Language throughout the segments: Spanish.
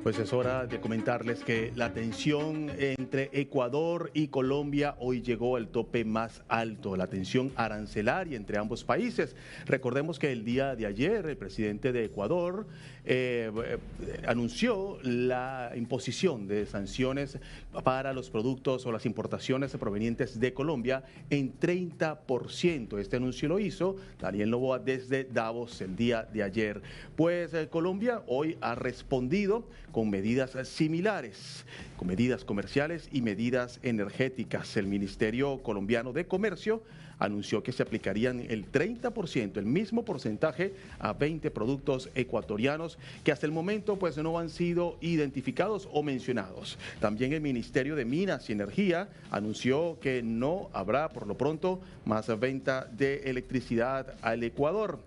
Pues es hora de comentarles que la tensión entre Ecuador y Colombia hoy llegó al tope más alto, la tensión arancelaria entre ambos países. Recordemos que el día de ayer el presidente de Ecuador anunció la imposición de sanciones para los productos o las importaciones provenientes de Colombia en 30%. Este anuncio lo hizo Daniel Noboa desde Davos el día de ayer. Pues Colombia hoy ha respondido con medidas similares, con medidas comerciales y medidas energéticas. El Ministerio Colombiano de Comercio anunció que se aplicarían el 30%, el mismo porcentaje, a 20 productos ecuatorianos que hasta el momento pues no han sido identificados o mencionados. También el Ministerio de Minas y Energía anunció que no habrá por lo pronto más venta de electricidad al Ecuador.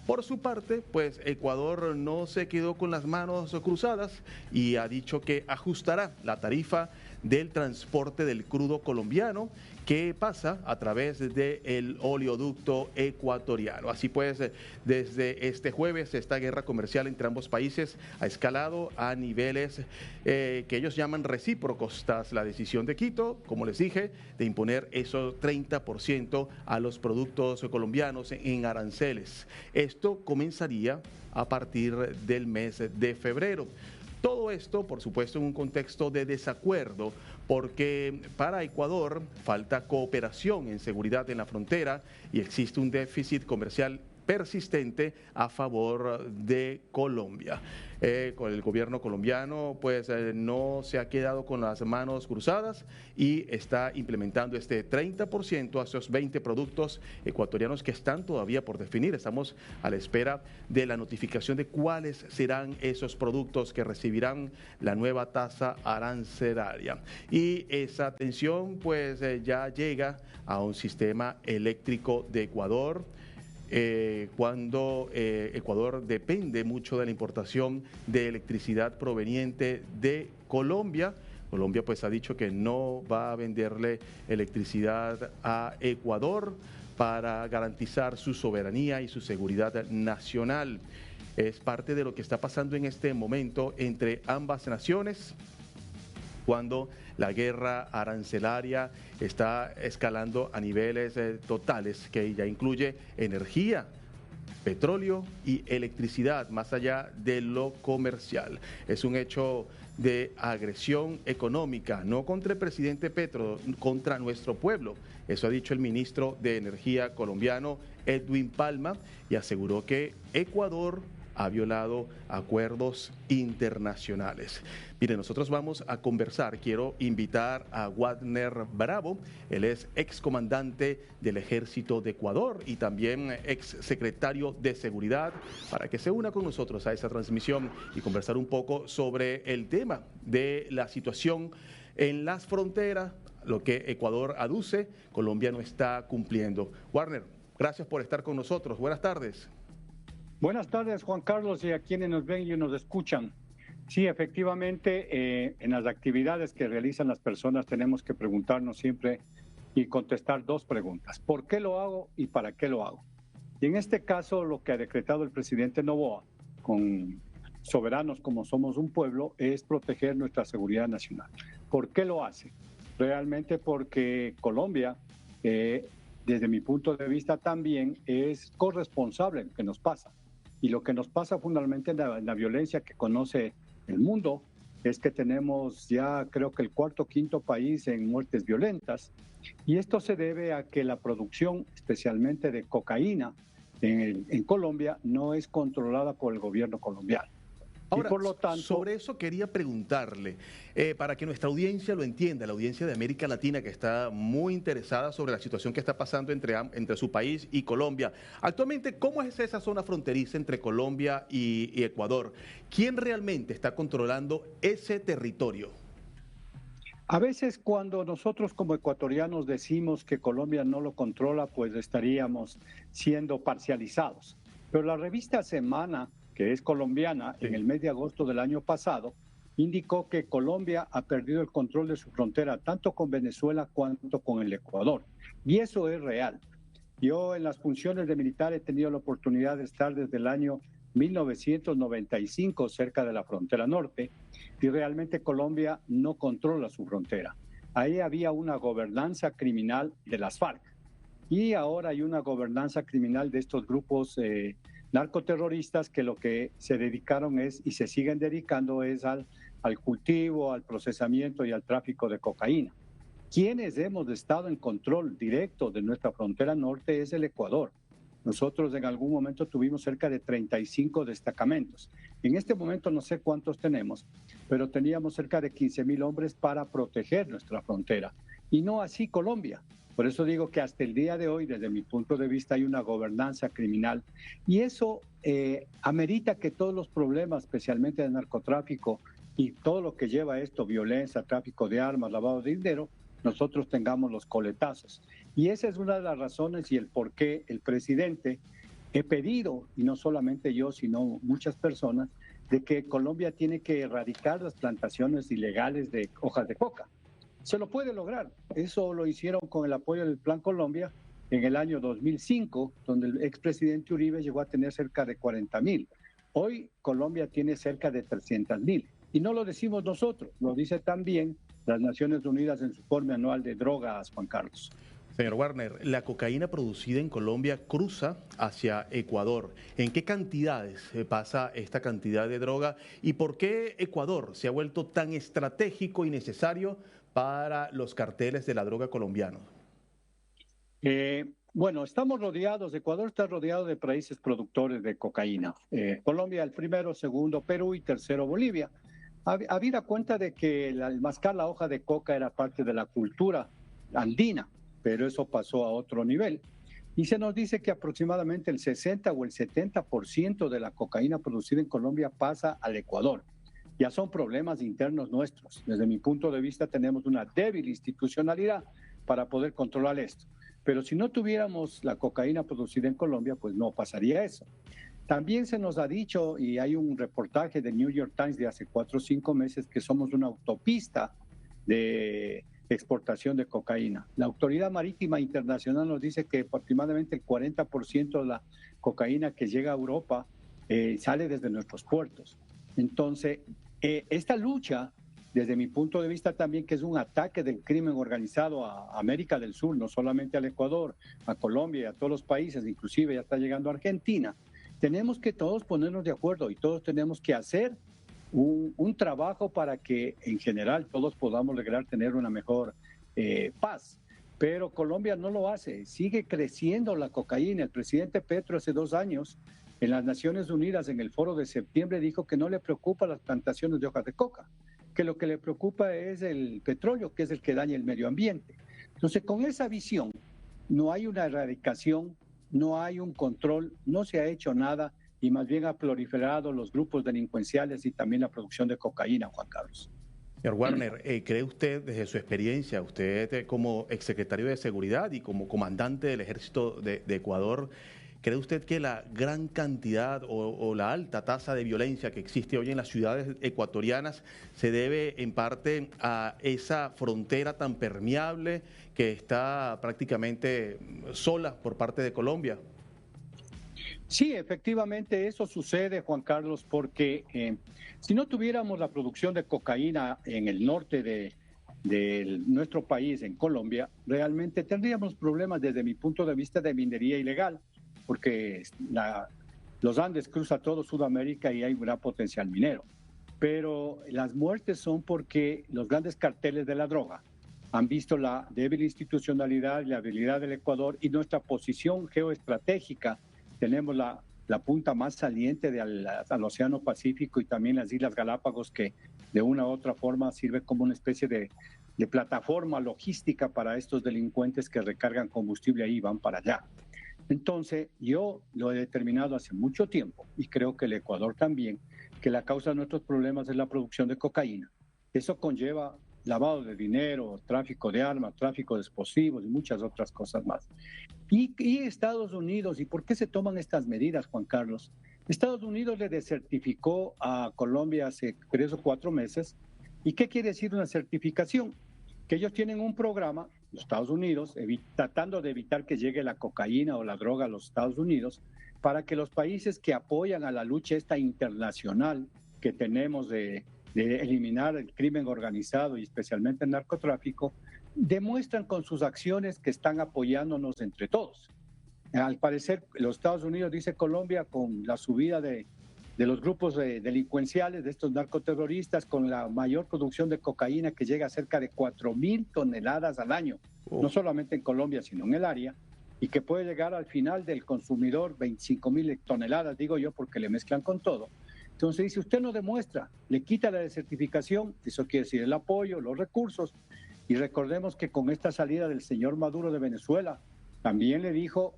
Por su parte, pues Ecuador no se quedó con las manos cruzadas y ha dicho que ajustará la tarifa del transporte del crudo colombiano que pasa a través del oleoducto ecuatoriano. Así pues, desde este jueves, esta guerra comercial entre ambos países ha escalado a niveles que ellos llaman recíprocos, tras la decisión de Quito, como les dije, de imponer esos 30% a los productos colombianos en aranceles. Esto comenzaría a partir del mes de febrero. Todo esto, por supuesto, en un contexto de desacuerdo, porque para Ecuador falta cooperación en seguridad en la frontera y existe un déficit comercial persistente a favor de Colombia. Con el gobierno colombiano pues no se ha quedado con las manos cruzadas y está implementando este 30% a esos 20 productos ecuatorianos que están todavía por definir. Estamos a la espera de la notificación de cuáles serán esos productos que recibirán la nueva tasa arancelaria. Y esa tensión pues ya llega a un sistema eléctrico de Ecuador, cuando Ecuador depende mucho de la importación de electricidad proveniente de Colombia. Colombia pues ha dicho que no va a venderle electricidad a Ecuador para garantizar su soberanía y su seguridad nacional. Es parte de lo que está pasando en este momento entre ambas naciones, cuando la guerra arancelaria está escalando a niveles totales que ya incluye energía, petróleo y electricidad, más allá de lo comercial. Es un hecho de agresión económica, no contra el presidente Petro, contra nuestro pueblo. Eso ha dicho el ministro de Energía colombiano, Edwin Palma, y aseguró que Ecuador ha violado acuerdos internacionales. Mire, nosotros vamos a conversar. Quiero invitar a Wagner Bravo. Él es excomandante del Ejército de Ecuador y también exsecretario de Seguridad, para que se una con nosotros a esa transmisión y conversar un poco sobre el tema de la situación en las fronteras, lo que Ecuador aduce, Colombia no está cumpliendo. Wagner, gracias por estar con nosotros. Buenas tardes. Buenas tardes, Juan Carlos, y a quienes nos ven y nos escuchan. Sí, efectivamente, en las actividades que realizan las personas tenemos que preguntarnos siempre y contestar dos preguntas. ¿Por qué lo hago y para qué lo hago? Y en este caso, lo que ha decretado el presidente Noboa, con soberanos como somos un pueblo, es proteger nuestra seguridad nacional. ¿Por qué lo hace? Realmente porque Colombia, desde mi punto de vista también, es corresponsable en lo que nos pasa. Y lo que nos pasa fundamentalmente en la violencia que conoce el mundo es que tenemos ya creo que el cuarto o quinto país en muertes violentas. Y esto se debe a que la producción, especialmente de cocaína en Colombia, no es controlada por el gobierno colombiano. Ahora, y por lo tanto, sobre eso quería preguntarle, para que nuestra audiencia lo entienda, la audiencia de América Latina que está muy interesada sobre la situación que está pasando entre su país y Colombia. Actualmente, ¿cómo es esa zona fronteriza entre Colombia y Ecuador? ¿Quién realmente está controlando ese territorio? a veces cuando nosotros como ecuatorianos decimos que Colombia no lo controla, pues estaríamos siendo parcializados. Pero la revista Semana, que es colombiana, en el mes de agosto del año pasado, indicó que Colombia ha perdido el control de su frontera tanto con Venezuela cuanto con el Ecuador. Y eso es real. Yo en las funciones de militar he tenido la oportunidad de estar desde el año 1995 cerca de la frontera norte y realmente Colombia no controla su frontera. Ahí había una gobernanza criminal de las FARC y ahora hay una gobernanza criminal de estos grupos narcoterroristas que lo que se dedicaron es y se siguen dedicando es al cultivo, al procesamiento y al tráfico de cocaína. Quienes hemos estado en control directo de nuestra frontera norte es el Ecuador. Nosotros en algún momento tuvimos cerca de 35 destacamentos. En este momento no sé cuántos tenemos, pero teníamos cerca de 15,000 hombres para proteger nuestra frontera. Y no así Colombia. Por eso digo que hasta el día de hoy, desde mi punto de vista, hay una gobernanza criminal. Y eso amerita que todos los problemas, especialmente de narcotráfico y todo lo que lleva a esto, violencia, tráfico de armas, lavado de dinero, nosotros tengamos los coletazos. Y esa es una de las razones y el por qué el presidente he pedido, y no solamente yo, sino muchas personas, de que Colombia tiene que erradicar las plantaciones ilegales de hojas de coca. Se lo puede lograr. Eso lo hicieron con el apoyo del Plan Colombia en el año 2005, donde el expresidente Uribe llegó a tener cerca de 40,000. Hoy Colombia tiene cerca de 300,000. Y no lo decimos nosotros, lo dice también las Naciones Unidas en su informe anual de drogas, Juan Carlos. Señor Warner, la cocaína producida en Colombia cruza hacia Ecuador. ¿En qué cantidades pasa esta cantidad de droga y por qué Ecuador se ha vuelto tan estratégico y necesario para los carteles de la droga colombianos? Bueno, estamos rodeados, Ecuador está rodeado de países productores de cocaína. Colombia el primero, segundo Perú y tercero Bolivia. Habida cuenta de que el mascar la hoja de coca era parte de la cultura andina, pero eso pasó a otro nivel. Y se nos dice que aproximadamente el 60 o el 70% de la cocaína producida en Colombia pasa al Ecuador. Ya son problemas internos nuestros. Desde mi punto de vista tenemos una débil institucionalidad para poder controlar esto. Pero si no tuviéramos la cocaína producida en Colombia, pues no pasaría eso. También se nos ha dicho, y hay un reportaje de New York Times de hace 4 o 5 meses, que somos una autopista de exportación de cocaína. La Autoridad Marítima Internacional nos dice que aproximadamente el 40% de la cocaína que llega a Europa sale desde nuestros puertos. Entonces, esta lucha, desde mi punto de vista también, que es un ataque del crimen organizado a América del Sur, no solamente al Ecuador, a Colombia y a todos los países, inclusive ya está llegando a Argentina, tenemos que todos ponernos de acuerdo y todos tenemos que hacer un trabajo para que en general todos podamos lograr tener una mejor paz. Pero Colombia no lo hace, sigue creciendo la cocaína. El presidente Petro hace 2 años en las Naciones Unidas, en el foro de septiembre, dijo que no le preocupa las plantaciones de hojas de coca, que lo que le preocupa es el petróleo, que es el que daña el medio ambiente. Entonces, con esa visión, no hay una erradicación, no hay un control, no se ha hecho nada y más bien ha proliferado los grupos delincuenciales y también la producción de cocaína, Juan Carlos. Señor Warner, ¿cree usted, desde su experiencia, usted como exsecretario de Seguridad y como comandante del Ejército de Ecuador, cree usted que la gran cantidad o la alta tasa de violencia que existe hoy en las ciudades ecuatorianas se debe en parte a esa frontera tan permeable que está prácticamente sola por parte de Colombia? Sí, efectivamente eso sucede, Juan Carlos, porque si no tuviéramos la producción de cocaína en el norte de nuestro país, en Colombia, realmente tendríamos problemas desde mi punto de vista de minería ilegal, porque los Andes cruza todo Sudamérica y hay un gran potencial minero. Pero las muertes son porque los grandes carteles de la droga han visto la débil institucionalidad y la habilidad del Ecuador y nuestra posición geoestratégica. Tenemos la punta más saliente al Océano Pacífico y también las Islas Galápagos, que de una u otra forma sirve como una especie de plataforma logística para estos delincuentes que recargan combustible ahí y van para allá. Entonces, yo lo he determinado hace mucho tiempo, y creo que el Ecuador también, que la causa de nuestros problemas es la producción de cocaína. Eso conlleva lavado de dinero, tráfico de armas, tráfico de explosivos y muchas otras cosas más. Y Estados Unidos, ¿y por qué se toman estas medidas, Juan Carlos? Estados Unidos le desertificó a Colombia hace 3 o 4 meses. ¿Y qué quiere decir una certificación? Que ellos tienen un programa, los Estados Unidos, tratando de evitar que llegue la cocaína o la droga a los Estados Unidos, para que los países que apoyan a la lucha esta internacional que tenemos de de eliminar el crimen organizado y especialmente el narcotráfico, demuestran con sus acciones que están apoyándonos entre todos. Al parecer, los Estados Unidos, dice Colombia, con la subida de los grupos delincuenciales, de estos narcoterroristas, con la mayor producción de cocaína que llega a cerca de 4.000 toneladas al año, no solamente en Colombia, sino en el área, y que puede llegar al final del consumidor 25.000 toneladas, digo yo, porque le mezclan con todo. Entonces dice, usted no demuestra, le quita la desertificación, eso quiere decir el apoyo, los recursos, y recordemos que con esta salida del señor Maduro de Venezuela, también le dijo,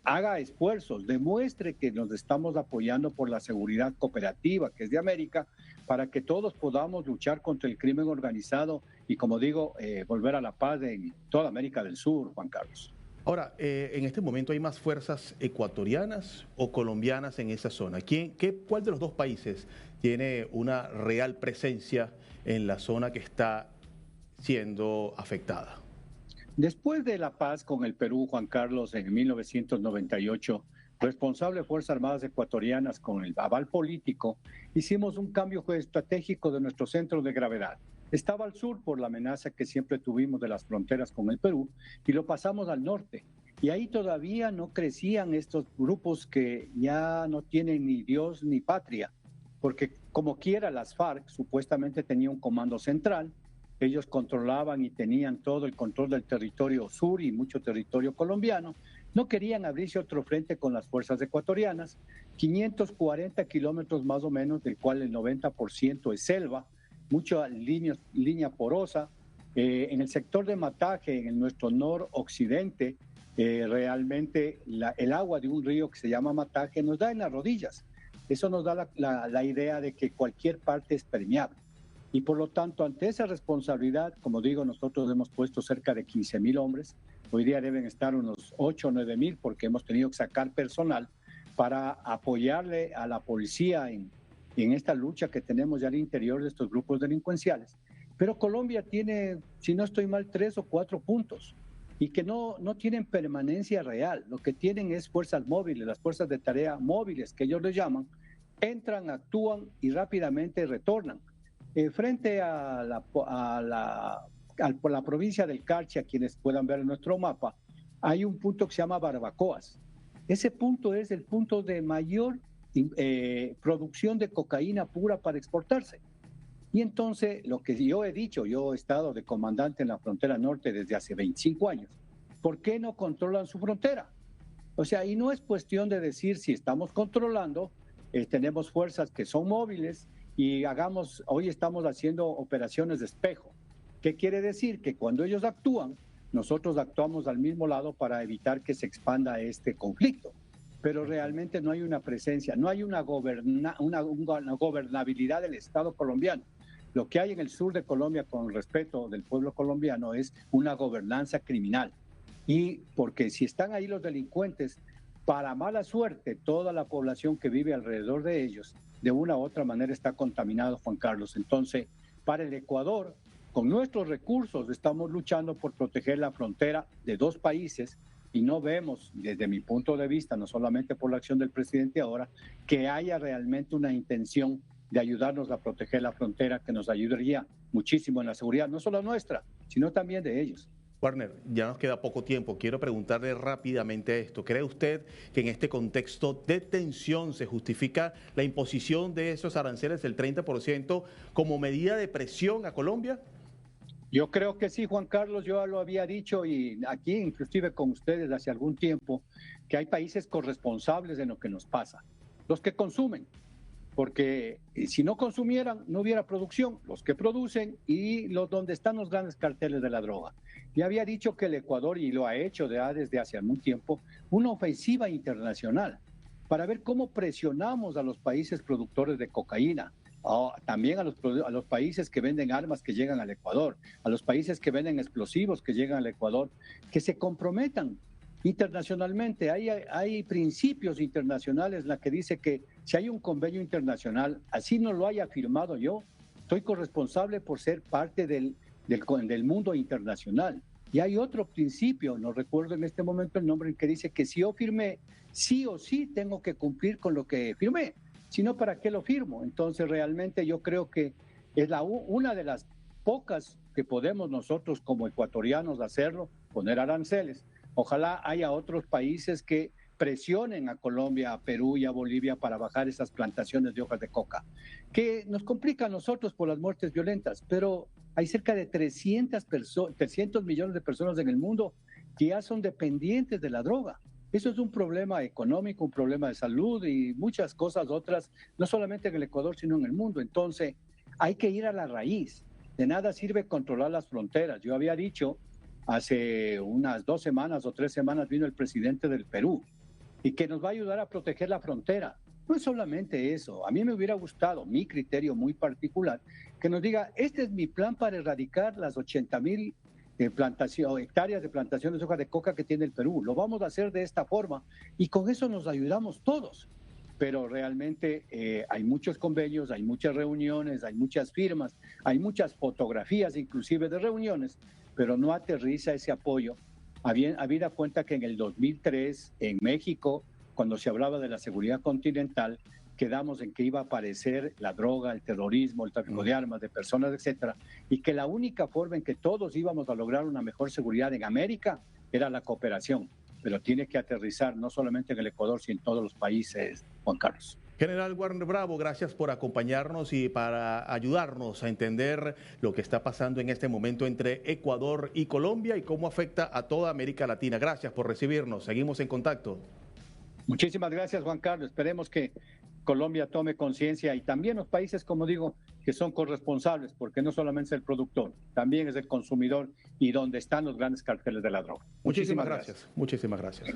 haga esfuerzos, demuestre que nos estamos apoyando por la seguridad cooperativa, que es de América, para que todos podamos luchar contra el crimen organizado y, como digo, volver a la paz en toda América del Sur, Juan Carlos. Ahora, en este momento hay más fuerzas ecuatorianas o colombianas en esa zona. ¿Cuál de los dos países tiene una real presencia en la zona que está siendo afectada? Después de la paz con el Perú, Juan Carlos, en 1998, responsable de Fuerzas Armadas Ecuatorianas con el aval político, hicimos un cambio estratégico de nuestro centro de gravedad. Estaba al sur por la amenaza que siempre tuvimos de las fronteras con el Perú y lo pasamos al norte. Y ahí todavía no crecían estos grupos que ya no tienen ni Dios ni patria, porque como quiera las FARC supuestamente tenía un comando central. Ellos controlaban y tenían todo el control del territorio sur y mucho territorio colombiano. No querían abrirse otro frente con las fuerzas ecuatorianas. 540 kilómetros más o menos, del cual el 90% es selva, mucha línea porosa. En el sector de Mataje, en nuestro noroccidente, realmente el agua de un río que se llama Mataje nos da en las rodillas. Eso nos da la idea de que cualquier parte es permeable. Y por lo tanto, ante esa responsabilidad, como digo, nosotros hemos puesto cerca de 15.000 hombres. Hoy día deben estar unos 8 o 9.000 porque hemos tenido que sacar personal para apoyarle a la policía en esta lucha que tenemos ya al interior de estos grupos delincuenciales. Pero Colombia tiene, si no estoy mal, 3 o 4 puntos y que no tienen permanencia real. Lo que tienen es fuerzas móviles, las fuerzas de tarea móviles que ellos les llaman, entran, actúan y rápidamente retornan. Frente a la provincia del Carchi, a quienes puedan ver en nuestro mapa, hay un punto que se llama Barbacoas. Ese punto es el punto de mayor producción de cocaína pura para exportarse. Y entonces, lo que yo he dicho, yo he estado de comandante en la frontera norte desde hace 25 años, ¿por qué no controlan su frontera? O sea, y no es cuestión de decir si estamos controlando, tenemos fuerzas que son móviles, y hoy estamos haciendo operaciones de espejo. ¿Qué quiere decir? Que cuando ellos actúan, nosotros actuamos al mismo lado para evitar que se expanda este conflicto. Pero realmente no hay una presencia, no hay una gobernabilidad del Estado colombiano. Lo que hay en el sur de Colombia, con respeto del pueblo colombiano, es una gobernanza criminal. Y porque si están ahí los delincuentes, para mala suerte, toda la población que vive alrededor de ellos, de una u otra manera está contaminado, Juan Carlos. Entonces, para el Ecuador, con nuestros recursos, estamos luchando por proteger la frontera de dos países y no vemos, desde mi punto de vista, no solamente por la acción del presidente ahora, que haya realmente una intención de ayudarnos a proteger la frontera, que nos ayudaría muchísimo en la seguridad, no solo nuestra, sino también de ellos. Warner, ya nos queda poco tiempo. Quiero preguntarle rápidamente esto. ¿Cree usted que en este contexto de tensión se justifica la imposición de esos aranceles del 30% como medida de presión a Colombia? Yo creo que sí, Juan Carlos, yo lo había dicho y aquí inclusive con ustedes hace algún tiempo, que hay países corresponsables de lo que nos pasa, los que consumen. Porque si no consumieran, no hubiera producción, los que producen y donde están los grandes carteles de la droga. Y había dicho que el Ecuador, y lo ha hecho desde hace algún tiempo, una ofensiva internacional para ver cómo presionamos a los países productores de cocaína, también a los países que venden armas que llegan al Ecuador, a los países que venden explosivos que llegan al Ecuador, que se comprometan internacionalmente. Hay principios internacionales en la que dice que si hay un convenio internacional, así no lo haya firmado yo, estoy corresponsable por ser parte del mundo internacional. Y hay otro principio, no recuerdo en este momento el nombre, que dice que si yo firmé, sí o sí tengo que cumplir con lo que firmé. Si no, ¿para qué lo firmo? Entonces, realmente yo creo que es una de las pocas que podemos nosotros como ecuatorianos hacerlo, poner aranceles. Ojalá haya otros países que presionen a Colombia, a Perú y a Bolivia para bajar esas plantaciones de hojas de coca, que nos complica a nosotros por las muertes violentas, pero hay cerca de 300 millones de personas en el mundo que ya son dependientes de la droga. Eso es un problema económico, un problema de salud y muchas cosas otras, no solamente en el Ecuador, sino en el mundo. Entonces, hay que ir a la raíz. De nada sirve controlar las fronteras. Yo había dicho, hace unas 2 semanas o 3 semanas vino el presidente del Perú y que nos va a ayudar a proteger la frontera. No es solamente eso. A mí me hubiera gustado, mi criterio muy particular, que nos diga, este es mi plan para erradicar las 80,000 hectáreas de plantaciones de hoja de coca que tiene el Perú. Lo vamos a hacer de esta forma y con eso nos ayudamos todos. Pero realmente hay muchos convenios, hay muchas reuniones, hay muchas firmas, hay muchas fotografías inclusive de reuniones, pero no aterriza ese apoyo. Habida cuenta que en el 2003 en México, cuando se hablaba de la seguridad continental, quedamos en que iba a aparecer la droga, el terrorismo, el tráfico de armas, de personas, etcétera, y que la única forma en que todos íbamos a lograr una mejor seguridad en América era la cooperación, pero tiene que aterrizar no solamente en el Ecuador, sino en todos los países, Juan Carlos. General Warner Bravo, gracias por acompañarnos y para ayudarnos a entender lo que está pasando en este momento entre Ecuador y Colombia y cómo afecta a toda América Latina. Gracias por recibirnos. Seguimos en contacto. Muchísimas gracias, Juan Carlos. Esperemos que Colombia tome conciencia y también los países, como digo, que son corresponsables, porque no solamente es el productor, también es el consumidor y donde están los grandes carteles de la droga. Muchísimas gracias. Muchísimas gracias.